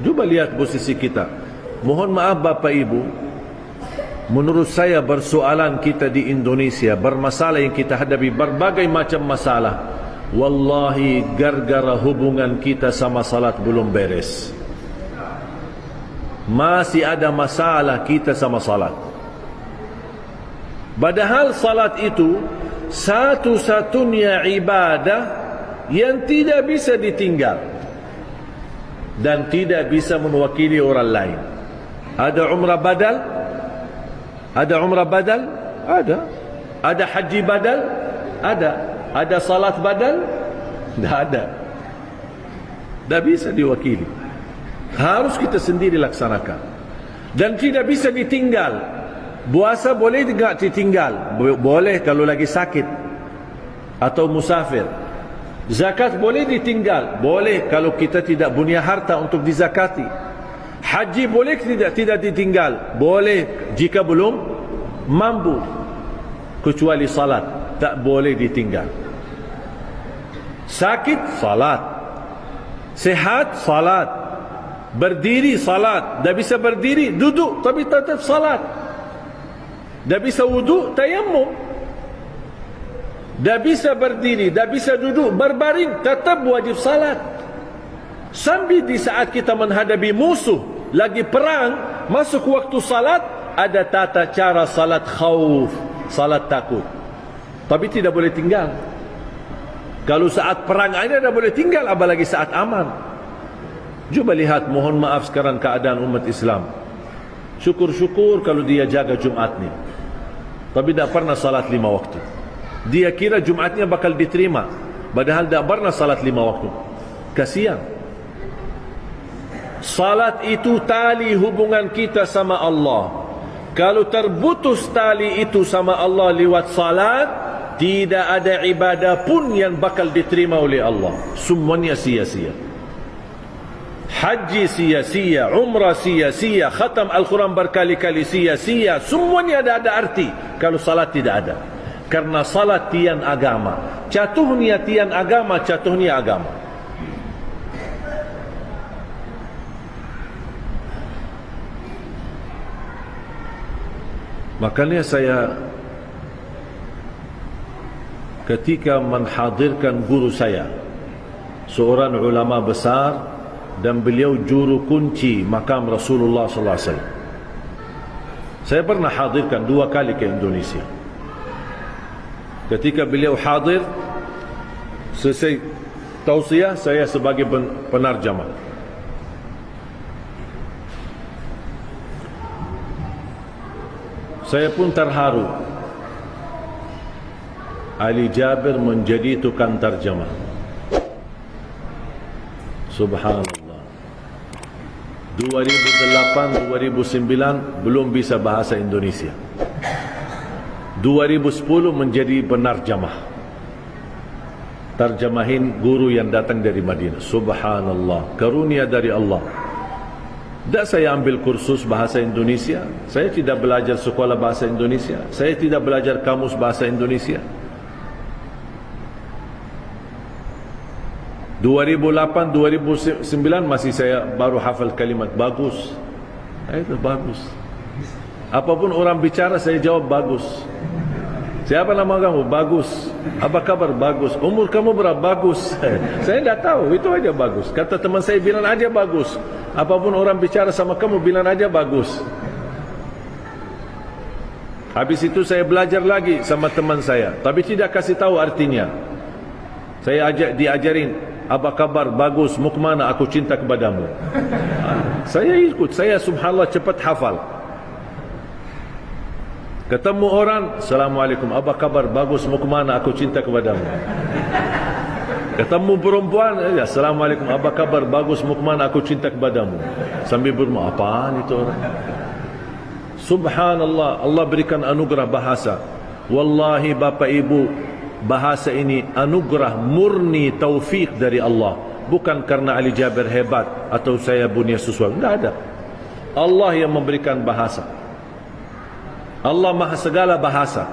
Cuba lihat posisi kita. Mohon maaf Bapak Ibu, menurut saya persoalan kita di Indonesia, bermasalah yang kita hadapi, berbagai macam masalah, wallahi gara-gara hubungan kita sama salat belum beres. Masih ada masalah kita sama salat. Padahal salat itu satu-satunya ibadah yang tidak bisa ditinggal dan tidak bisa mewakili orang lain. Ada umrah badal? Ada umrah badal? Ada. Ada haji badal? Ada. Ada salat badal? Tidak ada. Tidak bisa diwakili. Harus kita sendiri laksanakan. Dan tidak bisa ditinggal. Puasa boleh tidak ditinggal? Boleh kalau lagi sakit atau musafir. Zakat boleh ditinggal? Boleh kalau kita tidak punya harta untuk dizakati. Haji boleh tidak ditinggal? Boleh jika belum mampu. Kecuali salat tak boleh ditinggal. Sakit, salat. Sehat, salat. Berdiri, salat. Dah bisa berdiri, duduk tapi tetap salat. Dah bisa wudu, tayammum. Dah bisa berdiri, dah bisa duduk, berbaring, tetap wajib salat. Sambil di saat kita menghadapi musuh, lagi perang, masuk waktu salat, ada tata cara salat khauf, salat takut. Tapi tidak boleh tinggal. Kalau saat perang ada, dah boleh tinggal, apalagi saat aman. Cuba lihat, mohon maaf sekarang keadaan umat Islam. Syukur-syukur kalau dia jaga Jumat ni, tapi tak pernah salat 5 waktu. Dia kira Jumatnya bakal diterima, padahal tak pernah salat 5 waktu. Kasihan. Salat itu tali hubungan kita sama Allah. Kalau terputus tali itu sama Allah lewat salat, tidak ada ibadah pun yang bakal diterima oleh Allah. Semuanya sia-sia. Haji sia-sia, umrah sia-sia, khatam Al-Quran berkali-kali sia-sia. Semuanya ada arti kalau salat tidak ada. Karena salat tiang agama. Jatuhnya tiang agama, jatuhnya agama. Makanya saya ketika menghadirkan guru saya, seorang ulama besar dan beliau juru kunci makam Rasulullah sallallahu alaihi wasallam. Saya pernah hadirkan 2 kali ke Indonesia. Ketika beliau hadir, selesai tausiah, saya sebagai penarjamah. Saya pun terharu. Ali Jabir menjadi tukang terjemah. Subhanallah. 2008, 2009 belum bisa bahasa Indonesia. 2010 menjadi penarjamah. Terjemahin guru yang datang dari Madinah. Subhanallah, karunia dari Allah. Tak saya ambil kursus bahasa Indonesia. Saya tidak belajar sekolah bahasa Indonesia. Saya tidak belajar kamus bahasa Indonesia. 2008, 2009 masih saya baru hafal kalimat bagus. Itu bagus. Apapun orang bicara saya jawab bagus. Siapa nama kamu? Bagus. Apa kabar? Bagus. Umur kamu berapa? Bagus. Saya tidak tahu, itu aja bagus. Kata teman saya, bilang aja bagus. Apapun orang bicara sama kamu, bilang aja bagus. Habis itu saya belajar lagi sama teman saya, tapi tidak kasih tahu artinya. Saya diajarin, apa kabar? Bagus. Mau kemana? Aku cinta kepadamu. Saya ikut. Saya subhanallah cepat hafal. Ketemu orang, Assalamualaikum, apa kabar? Bagus. Mau kemana? Aku cinta kepadamu. Ketemu perempuan, Assalamualaikum, apa kabar? Bagus. Mau kemana? Aku cinta kepadamu. Sambil bermu, apaan itu orang? Subhanallah, Allah berikan anugerah bahasa. Wallahi Bapak Ibu, bahasa ini anugerah murni taufik dari Allah. Bukan karena Ali Jabir hebat atau saya punya sesuatu. Tidak ada. Allah yang memberikan bahasa. Allah maha segala bahasa.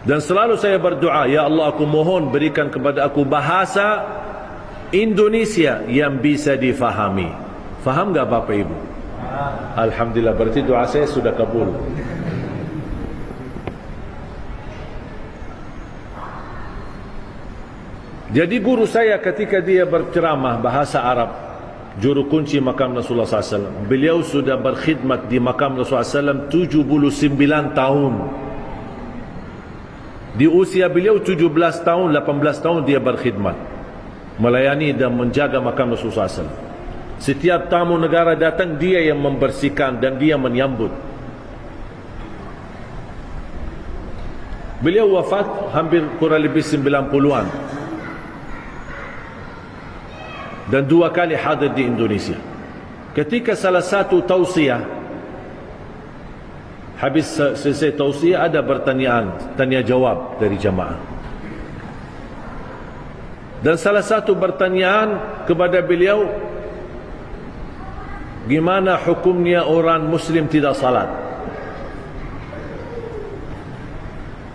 Dan selalu saya berdoa, ya Allah, aku mohon berikan kepada aku bahasa Indonesia yang bisa difahami. Faham tak Bapak Ibu? Alhamdulillah, berarti doa saya sudah kabul. Jadi guru saya ketika dia berceramah bahasa Arab, juru kunci makam Rasulullah SAW, beliau sudah berkhidmat di makam Rasulullah SAW 79 tahun. Di usia beliau 17 tahun, 18 tahun dia berkhidmat, melayani dan menjaga makam Rasulullah SAW. Setiap tamu negara datang, dia yang membersihkan dan dia menyambut. Beliau wafat hampir kurang lebih 90-an. Dan 2 kali hadir di Indonesia. Ketika salah satu tausiah, habis selesai tausiah, ada pertanyaan, tanya jawab dari jamaah. Dan salah satu pertanyaan kepada beliau, gimana hukumnya orang Muslim tidak salat?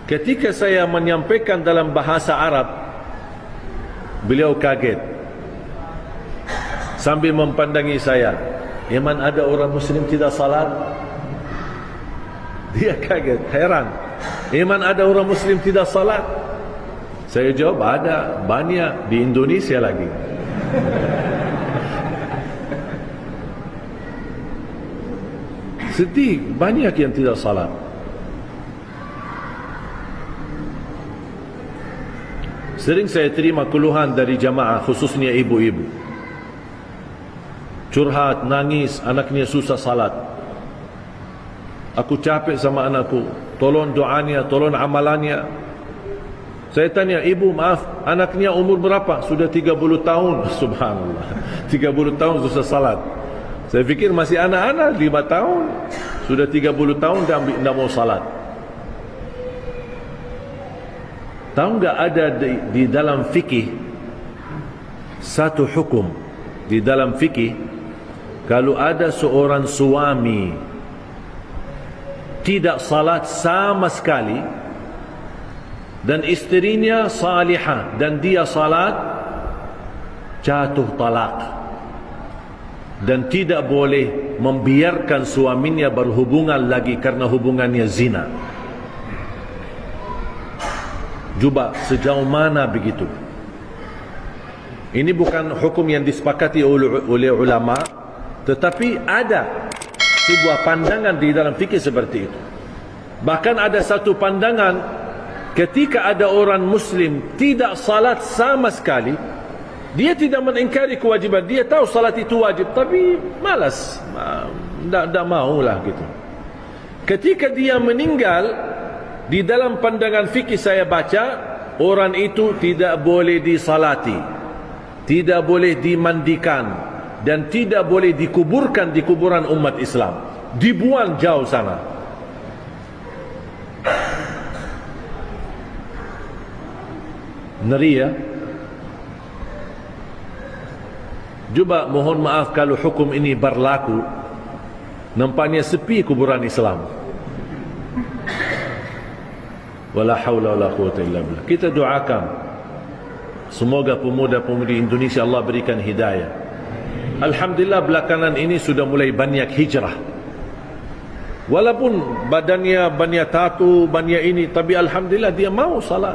Ketika saya menyampaikan dalam bahasa Arab, beliau kaget. Sambil mempandangi saya, "Iman ada orang Muslim tidak salat?" Dia kaget, heran. "Iman ada orang Muslim tidak salat?" Saya jawab, "Ada, banyak di Indonesia lagi." Sedih, banyak yang tidak salat. Sering saya terima keluhan dari jamaah, khususnya ibu-ibu. Curhat, nangis, anaknya susah salat. Aku capek sama anakku, tolong doanya, tolong amalannya. Saya tanya, "Ibu, maaf, anaknya umur berapa?" "Sudah 30 tahun." Subhanallah, 30 tahun susah salat. Saya fikir masih anak-anak, 5 tahun. Sudah 30 tahun dah tidak mau salat. Tahu enggak ada di dalam fikih satu hukum di dalam fikih, kalau ada seorang suami tidak salat sama sekali dan isterinya salihah dan dia salat, jatuh talak, dan tidak boleh membiarkan suaminya berhubungan lagi karena hubungannya zina. Cuba sejauh mana begitu? Ini bukan hukum yang disepakati oleh ulama, tetapi ada sebuah pandangan di dalam fikih seperti itu. Bahkan ada satu pandangan, ketika ada orang Muslim tidak salat sama sekali, dia tidak mengingkari kewajiban, dia tahu salat itu wajib, tapi malas, tidak maulah gitu. Ketika dia meninggal, di dalam pandangan fikih saya baca, orang itu tidak boleh disalati, tidak boleh dimandikan, dan tidak boleh dikuburkan di kuburan umat Islam, dibuang jauh sana. Ngeri ya. Cuba mohon maaf kalau hukum ini berlaku, nampaknya sepi kuburan Islam. Wala haula wala quwwata illa billah. Kita doakan semoga pemuda-pemudi Indonesia Allah berikan hidayah. Alhamdulillah belakangan ini sudah mulai banyak hijrah. Walaupun badannya banyak tatu, banyak ini, tapi alhamdulillah dia mau salat.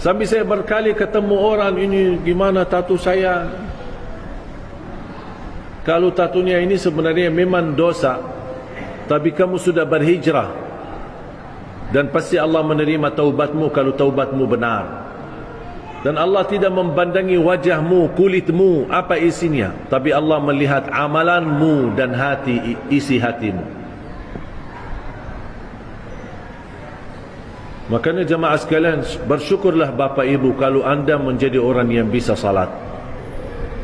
Sampai saya berkali ketemu orang, "Ini gimana tatu saya?" Kalau tatunya ini sebenarnya memang dosa, tapi kamu sudah berhijrah, dan pasti Allah menerima taubatmu kalau taubatmu benar. Dan Allah tidak membandangi wajahmu, kulitmu, apa isinya, tapi Allah melihat amalanmu dan hati, isi hatimu. Makanya jemaah sekalian, bersyukurlah Bapak Ibu kalau anda menjadi orang yang bisa salat.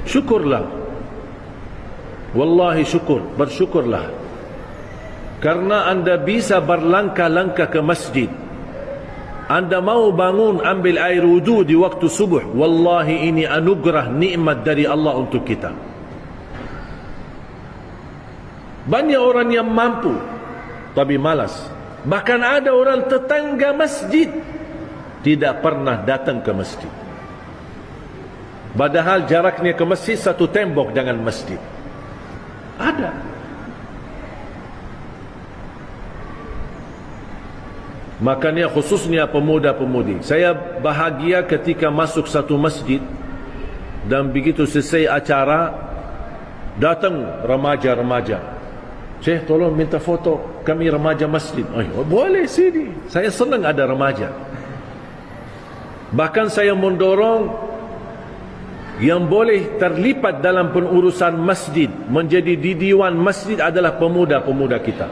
Syukurlah. Wallahi syukur, bersyukurlah. Karena anda bisa berlangkah-langkah ke masjid. Anda mau bangun ambil air wudu di waktu subuh, wallahi ini anugerah nikmat dari Allah untuk kita. Banyak orang yang mampu tapi malas. Bahkan ada orang tetangga masjid tidak pernah datang ke masjid. Padahal jaraknya ke masjid satu tembok dengan masjid. Ada. Makanya khususnya pemuda-pemudi, saya bahagia ketika masuk satu masjid dan begitu selesai acara datang remaja-remaja. Syekh, tolong minta foto kami remaja masjid. Oh, boleh sini. Saya senang ada remaja. Bahkan saya mendorong yang boleh terlibat dalam pengurusan masjid, menjadi di diwan masjid adalah pemuda-pemuda kita.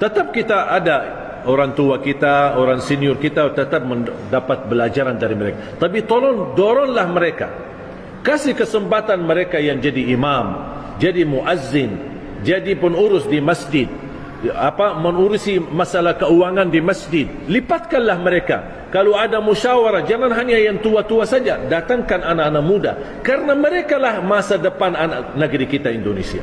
Tetap kita ada orang tua kita, orang senior kita, tetap mendapat belajaran dari mereka. Tapi tolong doronglah mereka. Kasih kesempatan mereka yang jadi imam, jadi muazzin, jadi pengurus di masjid, mengurusi masalah keuangan di masjid. Lipatkanlah mereka. Kalau ada musyawarah, jangan hanya yang tua-tua saja. Datangkan anak-anak muda. Karena mereka lah masa depan anak negeri kita Indonesia.